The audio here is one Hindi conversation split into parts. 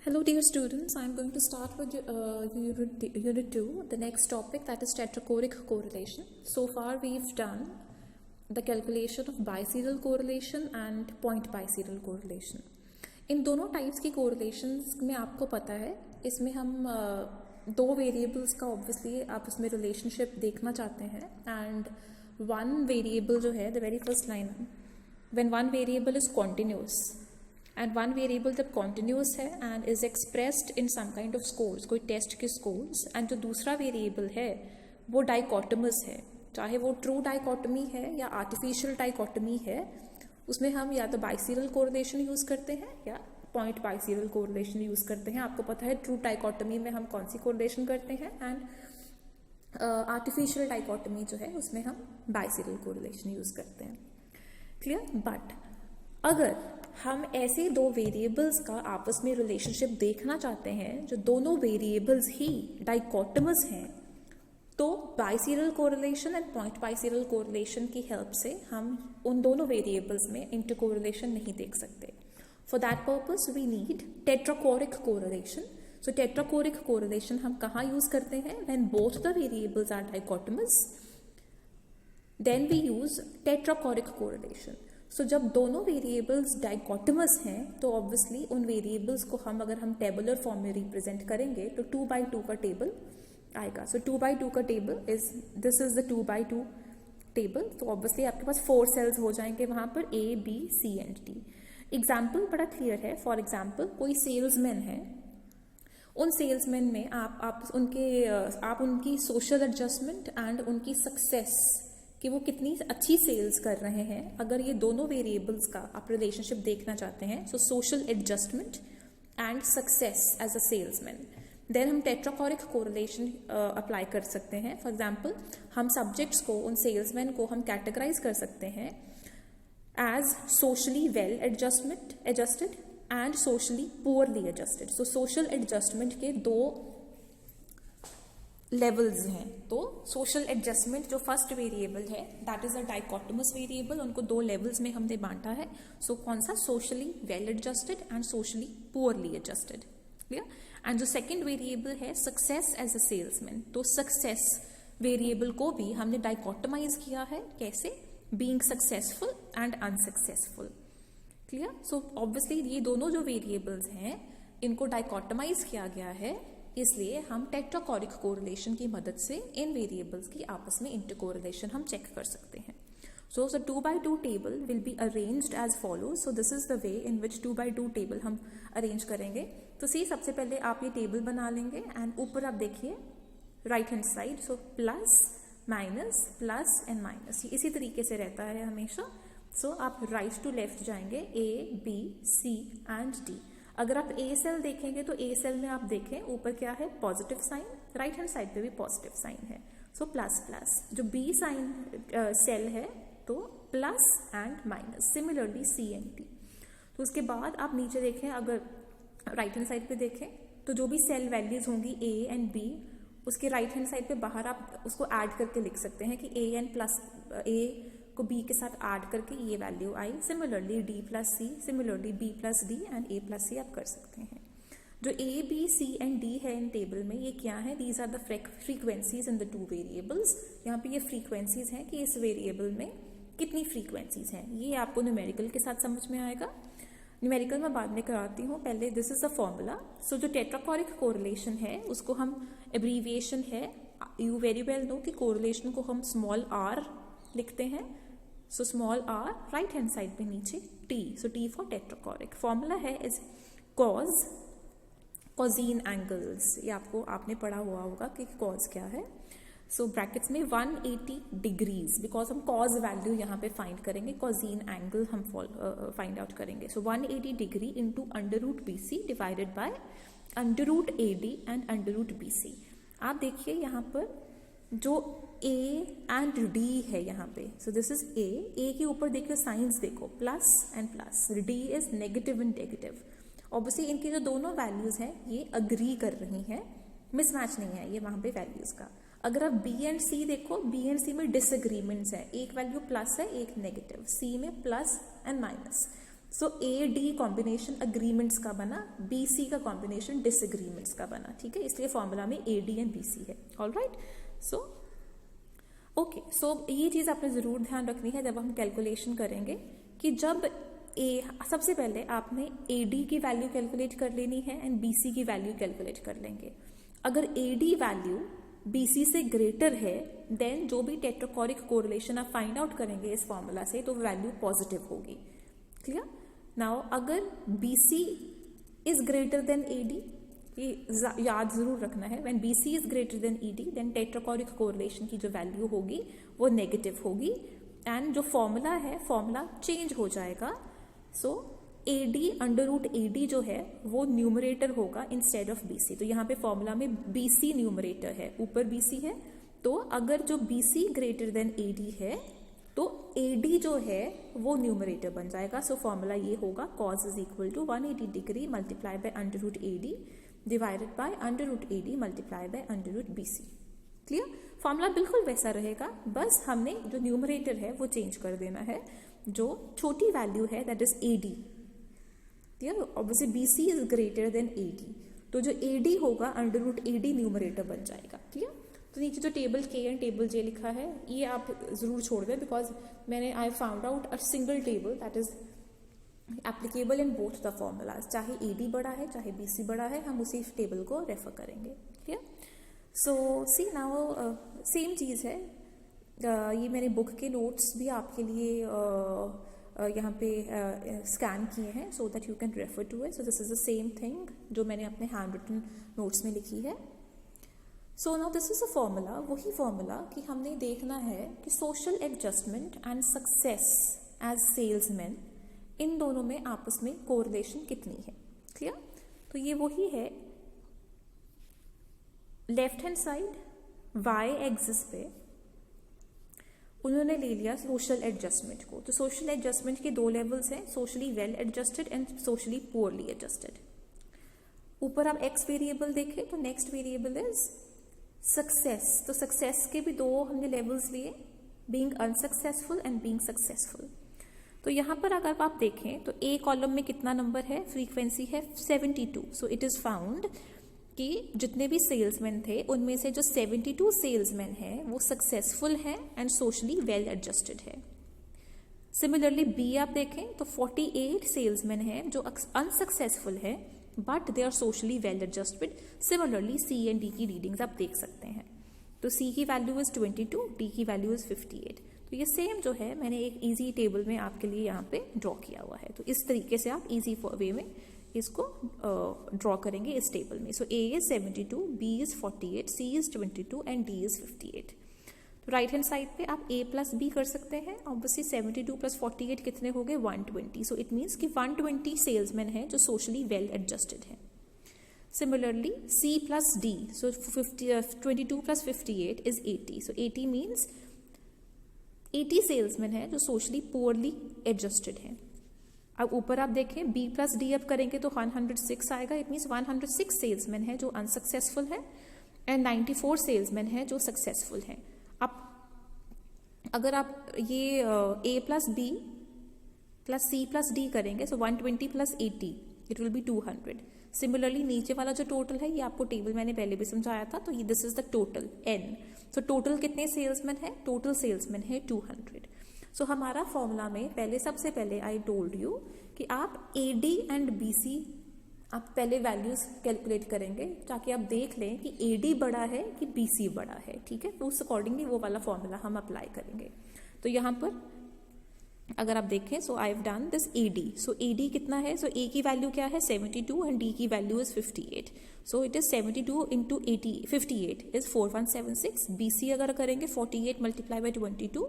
Hello dear students, I am going to start with unit 2, the next topic, that is tetrachoric correlation. So far we've done the calculation of biserial correlation and point biserial correlation. इन दोनों टाइप्स की correlations में आपको पता है, इसमें हम दो वेरिएबल्स का ऑब्वियसली आप उसमें रिलेशनशिप देखना चाहते हैं एंड वन वेरिएबल जो है, the very first line, when one variable is continuous and one variable जब कॉन्टिन्यूस है and is expressed in some kind of scores, कोई टेस्ट के स्कोर्स, एंड जो दूसरा वेरिएबल है वो डाइकोटमस है, चाहे वो ट्रू डाइकोटमी है या आर्टिफिशियल डाइकोटमी है, उसमें हम या तो बाइसीरियल कोरिलेशन यूज़ करते हैं या पॉइंट बाइसीरियल कोरिलेशन यूज़ करते हैं. आपको पता है ट्रू डाइकोटमी में हम कौन सी कोरिलेशन करते हैं एंड आर्टिफिशियल डाइकोटमी जो है उसमें हम बाइसीरियल कोरिलेशन यूज़ करते हैं. क्लियर? बट अगर हम ऐसे दो वेरिएबल्स का आपस में रिलेशनशिप देखना चाहते हैं जो दोनों वेरिएबल्स ही डाइकोटमस हैं, तो बाइसीरियल कोरिलेशन एंड पॉइंट बाइसीरियल कोरिलेशन की हेल्प से हम उन दोनों वेरिएबल्स में इंटर कोरिलेशन नहीं देख सकते. For that purpose we need tetrachoric correlation. So tetrachoric correlation हम कहाँ यूज करते हैं? When both the variables are dichotomous, then we use tetrachoric correlation. So जब दोनों वेरिएबल्स डाइकोटमस हैं तो ऑब्वियसली उन वेरिएबल्स को अगर हम टेबुलर फॉर्म में रिप्रेजेंट करेंगे तो 2x2 का टेबल आएगा. सो 2x2 का table is this is the 2x2 table. तो ऑब्वियसली आपके पास 4 सेल्स हो जाएंगे वहां पर, A, B, C and D. Example बड़ा क्लियर है. फॉर एग्जाम्पल कोई सेल्समैन है, उन सेल्समैन में आप उनकी सोशल एडजस्टमेंट एंड उनकी सक्सेस कि वो कितनी अच्छी सेल्स कर रहे हैं, अगर ये दोनों वेरिएबल्स का आप रिलेशनशिप देखना चाहते हैं, so social adjustment and success as a salesman, then हम टेट्राकोरिक कोरिलेशन अप्लाई कर सकते हैं. फॉर एग्जाम्पल हम सब्जेक्ट्स को, उन सेल्समैन को हम कैटेगराइज कर सकते हैं as socially well adjusted and socially poorly adjusted. So social adjustment के दो लेवल्स हैं. तो सोशल एडजस्टमेंट जो फर्स्ट वेरिएबल है that is a dichotomous variable, उनको दो लेवल्स में हमने बांटा है. सो कौन सा? Socially well adjusted and socially poorly adjusted. Clear? And जो सेकंड वेरिएबल है सक्सेस एज अ सेल्समैन, तो सक्सेस वेरिएबल को भी हमने डाइकोटमाइज किया है. कैसे? Being successful and unsuccessful. Clear? So obviously ये दोनों जो वेरिएबल्स हैं इनको डाइकोटमाइज किया गया है, इसलिए हम टेट्राकोरिक कोरिलेशन की मदद से इन वेरिएबल्स की आपस में इंटर कोरिलेशन हम चेक कर सकते हैं. So the 2x2 table will be arranged as follows. So this is the way in which 2x2 table हम अरेंज करेंगे. तो सबसे पहले आप ये टेबल बना लेंगे एंड ऊपर आप देखिए right hand side, so plus plus and minus, इसी तरीके से रहता है हमेशा. सो आप राइट टू लेफ्ट जाएंगे, A, B, C and D. अगर आप A सेल देखेंगे तो A सेल में आप देखें ऊपर क्या है? Positive sign. Right hand side पे भी पॉजिटिव साइन है, सो प्लस प्लस. जो B साइन सेल है तो plus and minus. Similarly C and D. तो उसके बाद आप नीचे देखें, अगर राइट हैंड साइड पे देखें तो जो भी सेल वैल्यूज होंगी A एंड B, उसके राइट हैंड साइड पे बाहर आप उसको ऐड करके लिख सकते हैं कि A को B के साथ ऐड करके ये वैल्यू आई. Similarly D plus C, similarly B plus D and A plus C आप कर सकते हैं. जो A, B, C and D है इन टेबल में, ये क्या है? These are the frequencies in the two variables. यहाँ पे ये फ्रीक्वेंसीज हैं कि इस वेरिएबल में कितनी फ्रीक्वेंसीज हैं. ये आपको न्यूमेरिकल के साथ समझ में आएगा. न्यूमेरिकल मैं बाद में कराती हूँ, पहले this is the formula. So जो टेट्राकोरिक कोरिलेशन है उसको हम एब्रीविएशन है, यू वेरी वेल नो कि कोरिलेशन को हम स्मॉल r लिखते हैं. सो small r right hand side पे नीचे T, so T for tetrachoric. Formula है इज कॉजीन एंगल्स. ये आपने पढ़ा हुआ होगा कि कॉज क्या है. सो ब्रैकेट्स में 180 डिग्रीज, बिकॉज हम कॉज वैल्यू यहाँ पे फाइंड करेंगे, कॉजीन एंगल हम फाइंड आउट करेंगे. सो 180 degree into √BC divided by √AD and √BC. आप देखिए यहाँ पर जो A एंड D है यहाँ पे, सो दिस इज A के ऊपर देखिए साइंस देखो, plus and plus. D is negative and negative. Obviously इनकी जो दोनों वैल्यूज हैं ये अग्री कर रही हैं, मिसमैच नहीं है ये वहां पे वैल्यूज का. अगर आप B एंड C देखो, B एंड C में डिसएग्रीमेंट्स है, एक वैल्यू प्लस है एक नेगेटिव, C में plus and minus. So A D combination agreements का बना, बी सी का कॉम्बिनेशन डिसएग्रीमेंट्स का बना, ठीक है, इसलिए फॉर्मूला में A D and B C है। ऑलराइट, सो ओके, सो ये चीज़ आपने ज़रूर ध्यान रखनी है जब हम कैलकुलेशन करेंगे कि जब सबसे पहले आपने ए डी की वैल्यू कैलकुलेट कर लेनी है एंड बी सी की वैल्यू कैलकुलेट कर लेंगे। अगर A D value B C से ग्रेटर है देन जो भी टेट्राकोरिक कोरिलेशन आप फाइंड आउट करेंगे इस फॉर्मूला से तो वैल्यू पॉजिटिव होगी। क्लियर? नाउ अगर B C is greater than A D, ये याद जरूर रखना है, when B C is greater than A D then tetrachoric correlation की जो वैल्यू होगी वो नेगेटिव होगी एंड जो फॉर्मूला है फॉर्मूला चेंज हो जाएगा। So A D under root A D जो है वो न्यूमरेटर होगा इंस्टेड ऑफ बी सी। तो यहाँ पे फॉर्मूला में बी सी न्यूमरेटर है, ऊपर बी सी है, तो अगर जो B C greater than A D है तो ए डी जो है वो न्यूमरेटर बन जाएगा। सो फॉर्मूला ये होगा cos is equal to 180 degree multiply by under root A D divided by under root A D multiply by under root B C. Clear? Formula बिल्कुल वैसा रहेगा, बस हमने जो न्यूमरेटर है वो चेंज कर देना है। जो छोटी वैल्यू है that is A D, clear? Obviously B C is greater than A D, तो जो ए डी होगा under root A D numerator बन जाएगा। क्लियर? तो नीचे जो टेबल के एंड टेबल जे लिखा है ये आप जरूर छोड़ दें, बिकॉज मैंने I found out a single table that is applicable in both the formulas. चाहे ए डी बड़ा है चाहे बी सी बड़ा है, हम उसी टेबल को रेफर करेंगे। क्लियर? सो सी नाउ सेम चीज़ है, ये मैंने बुक के नोट्स भी आपके लिए यहाँ पे स्कैन किए हैं so that you can refer to it. So this is the same thing जो मैंने अपने हैंड रिटन नोट्स में लिखी है। So now this is a formula, वही फॉर्मूला कि हमने देखना है कि social adjustment and success as salesman इन दोनों में आपस में कोरिलेशन कितनी है। क्लियर? तो ये वही है, left hand side Y axis पे उन्होंने ले लिया सोशल एडजस्टमेंट को। तो सोशल एडजस्टमेंट के दो लेवल्स हैं, socially well adjusted and socially poorly adjusted. ऊपर आप एक्स वेरिएबल देखें तो नेक्स्ट वेरिएबल इज सक्सेस। तो सक्सेस के भी दो हमने लेवल्स लिए, being unsuccessful and being successful. तो यहाँ पर अगर आप देखें तो ए कॉलम में कितना नंबर है, फ्रीक्वेंसी है 72। सो इट इज फाउंड कि जितने भी सेल्समैन थे उनमें से जो 72 सेल्समैन हैं वो सक्सेसफुल हैं एंड सोशली वेल एडजस्टेड है। सिमिलरली बी आप देखें तो 48 सेल्समैन हैं जो अनसक्सेसफुल हैं but they are socially well adjusted. Similarly C and D की रीडिंग्स आप देख सकते हैं। तो सी की वैल्यू इज 22, डी की वैल्यू इज 58। तो ये सेम जो है मैंने एक इजी टेबल में आपके लिए यहाँ पे ड्रॉ किया हुआ है। तो इस तरीके से आप इजी वे में इसको ड्रॉ करेंगे इस टेबल में। So A is 72, B is 48, C is 22 and D is 58। तो राइट हैंड साइड पे आप ए प्लस बी कर सकते हैं। ऑब्वियसली 72 प्लस 48 कितने हो गए, 120। सो इट मीन्स कि 120 सेल्समैन हैं जो सोशली वेल एडजस्टेड हैं। Similarly C plus D, so 22 plus 58 is 80। So 80 means 80 salesman हैं जो सोशली पुअरली एडजस्टेड हैं। अब ऊपर आप देखें बी प्लस डी अब करेंगे तो 106 आएगा। इट मीन्स 106 सेल्समैन है जो अनसक्सेसफुल है एंड 94 सेल्समैन है जो सक्सेसफुल हैं। अब अगर आप ये A plus B plus C plus D करेंगे so 120 plus 80 it will be 200। Similarly नीचे वाला जो टोटल है ये आपको टेबल मैंने पहले भी समझाया था, तो ये this is the total N. So total कितने सेल्समैन है, टोटल सेल्समैन है 200। सो हमारा फॉर्मूला में पहले सबसे पहले आई टोल्ड यू कि आप A D and B C आप पहले वैल्यूज कैलकुलेट करेंगे ताकि आप देख लें कि ए डी बड़ा है कि बी सी बड़ा है। ठीक है, तो उस अकॉर्डिंगली वो वाला फॉर्मूला हम अप्लाई करेंगे। तो यहाँ पर अगर आप देखें so I have done this A D. So A D कितना है, सो ए की वैल्यू क्या है 72 एंड डी की value is 58। So it is 72 into 58 is 4176। B C अगर करेंगे 48 multiply by 22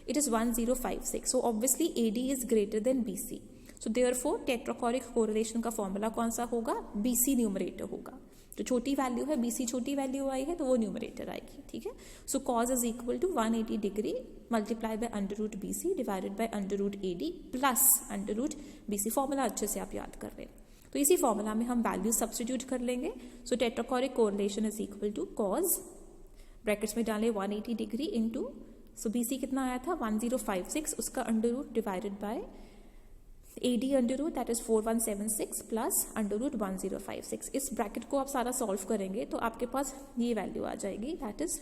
it is 1056। So obviously A D is greater than B C. So therefore tetrachoric correlation का फॉर्मूला कौन सा होगा, बी सी न्यूमरेटर होगा। जो छोटी वैल्यू है बी सी छोटी वैल्यू आई है तो वो न्यूमरेटर आएगी। ठीक है, so cos is equal to 180 degree multiply by under root B C divided by under root A D plus under root B C. Formula अच्छे से आप याद कर लें। तो इसी फॉर्मूला में हम वैल्यू सब्सटीट्यूट कर लेंगे। So tetrachoric correlation is equal to cos brackets में डालें 180 degree into, so B C कितना आया था 1056, उसका under root divided by AD under root that is 4176 plus under root 1056. इस ब्रैकेट को आप सारा सॉल्व करेंगे तो आपके पास ये वैल्यू आ जाएगी, that is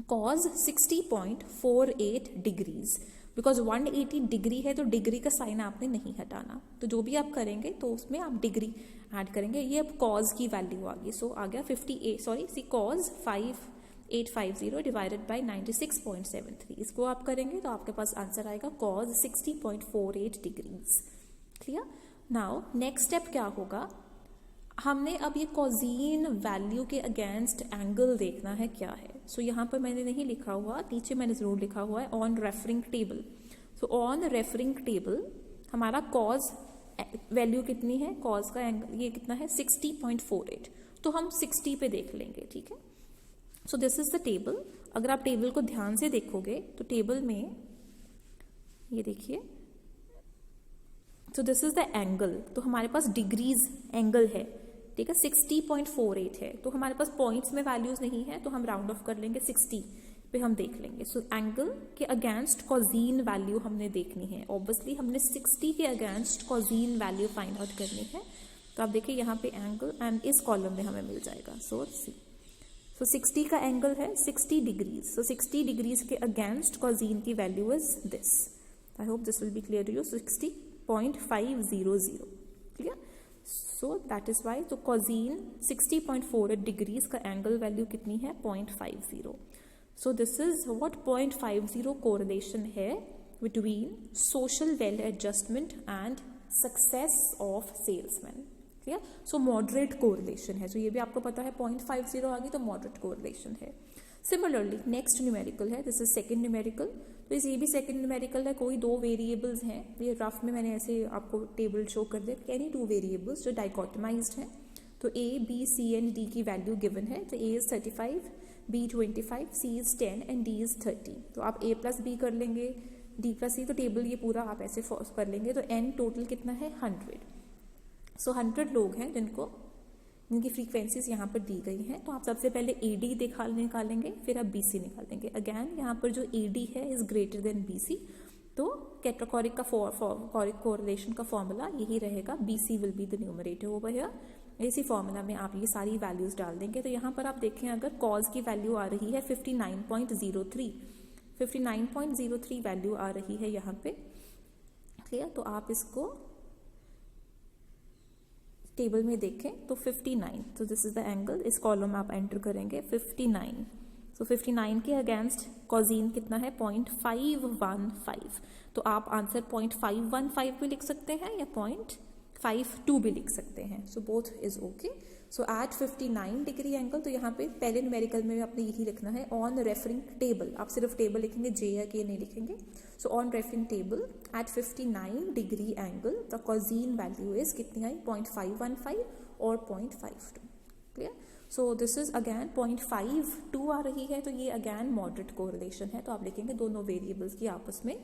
cos 60.48 degrees. Because 180 degree है तो डिग्री का साइन आपने नहीं हटाना, तो जो भी आप करेंगे तो उसमें आप डिग्री ऐड करेंगे. ये अब cos की वैल्यू आ गई, सो आ गया 58 cos 5850 डिवाइडेड बाई 96.73. इसको आप करेंगे तो आपके पास आंसर आएगा cos 60.48 degrees. Clear. Now next step क्या होगा, हमने अब ये कॉजीन वैल्यू के अगेंस्ट एंगल देखना है क्या है. सो यहाँ पर मैंने नहीं लिखा हुआ, नीचे मैंने जरूर लिखा हुआ है on referring table. So on referring table हमारा कॉज वैल्यू कितनी है, कॉज का एंगल ये कितना है 60.48, तो हम 60 पे देख लेंगे. ठीक है. सो दिस इज द टेबल. अगर आप टेबल को ध्यान से देखोगे तो टेबल में ये देखिए, सो दिस इज द एंगल. तो हमारे पास डिग्रीज एंगल है, ठीक है, 60.48 है. तो हमारे पास पॉइंट्स में वैल्यूज नहीं है तो हम राउंड ऑफ कर लेंगे 60 पे, हम देख लेंगे. सो एंगल के अगेंस्ट कॉजीन वैल्यू हमने देखनी है. ऑब्वियसली हमने 60 के अगेंस्ट कॉजीन वैल्यू फाइंड आउट करनी है. तो आप देखिए यहाँ पे एंगल एंड इस कॉलम में हमें मिल जाएगा. सो 60 का एंगल है 60 डिग्रीज. सो 60 डिग्रीज के अगेंस्ट कॉजीन की value is this. I hope this will be clear to you. 60.500. Clear. So that is why. तो कॉजीन 60.48 डिग्रीज का एंगल वैल्यू कितनी है 0.50. So this is what 0.50 correlation है between social well adjustment and success of salesman. Clear. So moderate correlation है. सो ये भी आपको पता है 0.50 आ गई तो मॉडरेट कोरिलेशन है. सिमिलरली नेक्स्ट न्यूमेरिकल है, दिस इज सेकेंड न्यूमेरिकल. तो ये भी सेकेंड न्यूमेरिकल है. कोई दो वेरिएबल्स हैं, ये रफ में मैंने ऐसे आपको टेबल शो कर दिया. एनी टू वेरिएबल्स जो डाइकोटमाइज्ड हैं. तो A, B, C and D की वैल्यू गिवन है. तो A is 35, B 25, C is 10 and D is 30. तो आप A प्लस B कर लेंगे, D प्लस C, तो टेबल ये पूरा आप ऐसे कर लेंगे. तो N टोटल कितना है 100. सो 100 लोग हैं जिनकी फ्रीक्वेंसीज यहाँ पर दी गई हैं. तो आप सबसे पहले AD निकालेंगे, फिर आप BC निकालेंगे. अगैन यहाँ पर जो AD है इज ग्रेटर देन BC. तो कैटेगोरिक का कोरिलेशन का फॉर्मूला यही रहेगा, BC will be the numerator over here. इसी फॉर्मूला में आप ये सारी वैल्यूज डाल देंगे. तो यहाँ पर आप देखें अगर कॉज की वैल्यू आ रही है 59.03 वैल्यू आ रही है यहाँ पे. क्लियर. तो आप इसको टेबल में देखें तो 59. तो दिस इज द एंगल. इस कॉलम में आप एंटर करेंगे 59. सो 59 के अगेंस्ट कॉजीन कितना है 0.515. तो आप आंसर 0.515 भी लिख सकते हैं या 0.52 भी लिख सकते हैं. So both is okay. So at 59 degree angle. तो यहाँ पे पहले न्यूमेरिकल में आपने यही लिखना है ऑन रेफरिंग टेबल. आप सिर्फ टेबल लिखेंगे, J या K नहीं लिखेंगे. So on referring table at 59 degree angle the cosine value is कितनी आई 0.515 और 0.52. Clear. So this is again 0.52 आ रही है. तो ये अगैन मॉडरेट कोरिलेशन है. तो आप लिखेंगे दोनों वेरिएबल्स की आपस में.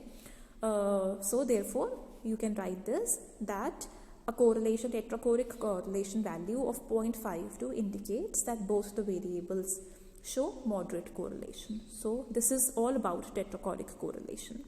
So therefore you can write this that a correlation, tetrachoric correlation value of 0.52 indicates that both the variables show moderate correlation. So this is all about tetrachoric correlation.